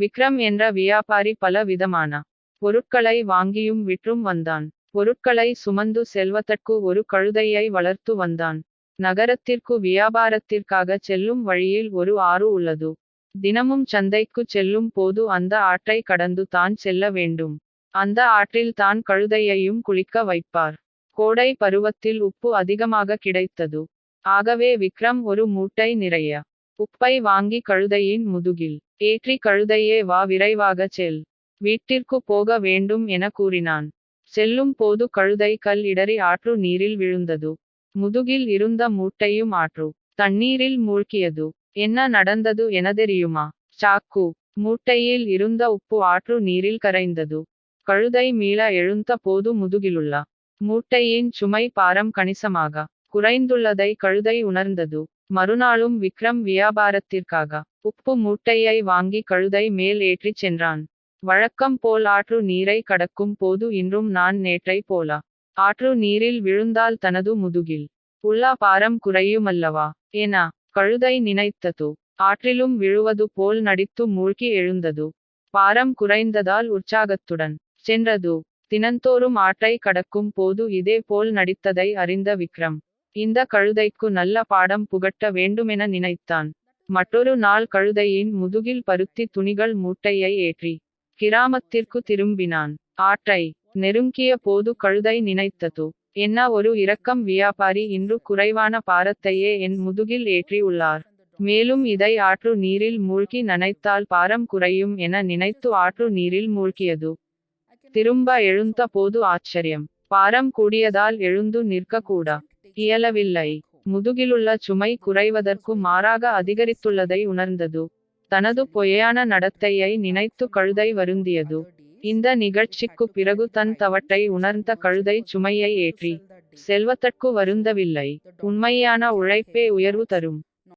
விக்ரம் என்ற வியாபாரி பல விதமான பொருட்களை வாங்கியும் விற்றும் வந்தான். பொருட்களை சுமந்து செல்வதற்கு ஒரு கழுதையை வளர்த்து வந்தான். நகரத்திற்கு வியாபாரத்திற்காக செல்லும் வழியில் ஒரு ஆறு உள்ளது. தினமும் சந்தைக்கு செல்லும் போது அந்த ஆற்றை கடந்து தான் செல்ல வேண்டும். அந்த ஆற்றில் தான் கழுதையையும் குளிக்க வைப்பார். கோடை பருவத்தில் உப்பு அதிகமாக கிடைத்தது. ஆகவே விக்ரம் ஒரு மூட்டை நிறைய உப்பை வாங்கி கழுதையின் முதுகில் ஏற்றி, கழுதையே வா, விரைவாக செல், வீட்டிற்கு போக வேண்டும் என கூறினான். செல்லும் போது கழுதை கல் இடறி ஆற்று நீரில் விழுந்தது. முதுகில் இருந்த மூட்டையும் ஆற்று தண்ணீரில் மூழ்கியது. என்ன நடந்தது என தெரியுமா? சாக்கு மூட்டையில் இருந்த உப்பு ஆற்று நீரில் கரைந்தது. கழுதை மீள எழுந்த போது முதுகிலுள்ள மூட்டையின் சுமை பாரம் கணிசமாக குறைந்துள்ளதை கழுதை உணர்ந்தது. மறுநாளும் விக்ரம் வியாபாரத்திற்காக உப்பு மூட்டையை வாங்கி கழுதை மேல் ஏற்றிச் சென்றான். வழக்கம் போல் ஆற்று நீரை கடக்கும் போது இன்றும் நான் நேற்றை போல ஆற்று நீரில் விழுந்தால் தனது முதுகில் உள்ள பாரம் குறையுமல்லவா என கழுதை நினைத்தது. ஆற்றிலும் விழுவது போல் நடித்து மூழ்கி எழுந்தது. பாரம் குறைந்ததால் உற்சாகத்துடன் சென்றது. தினந்தோறும் ஆற்றை கடக்கும் போது இதே போல் நடித்ததை அறிந்த விக்ரம் இந்த கழுதைக்கு நல்ல பாடம் புகட்ட வேண்டுமென நினைத்தான். மற்றொரு நாள் கழுதையின் முதுகில் பருத்தி துணிகள் மூட்டையை ஏற்றி கிராமத்திற்கு திரும்பினான். ஆற்றை நெருங்கிய போது கழுதை நினைத்தது, என்ன ஒரு இரக்கம், வியாபாரி இன்று குறைவான பாரத்தையே என் முதுகில் ஏற்றி உள்ளார். மேலும் இதை ஆற்று நீரில் மூழ்கி நனைத்தால் பாரம் குறையும் என நினைத்து ஆற்று நீரில் மூழ்கியது. திரும்ப எழுந்த போது ஆச்சரியம். பாரம் கூடியதால் எழுந்து நிற்க கூட இயலவில்லை. முதுகிலுள்ள சுமை குறைவதற்கு மாறாக அதிகரித்துள்ளதை உணர்ந்தது. தனது பொய்யான நடத்தையை நினைத்து கழுதை வருந்தியது. இந்த நிகழ்ச்சிக்கு பிறகு தன் தவற்றை உணர்ந்த கழுதை சுமையை ஏற்றி செல்வதற்கு வருந்தவில்லை. உண்மையான உழைப்பே உயர்வு தரும்.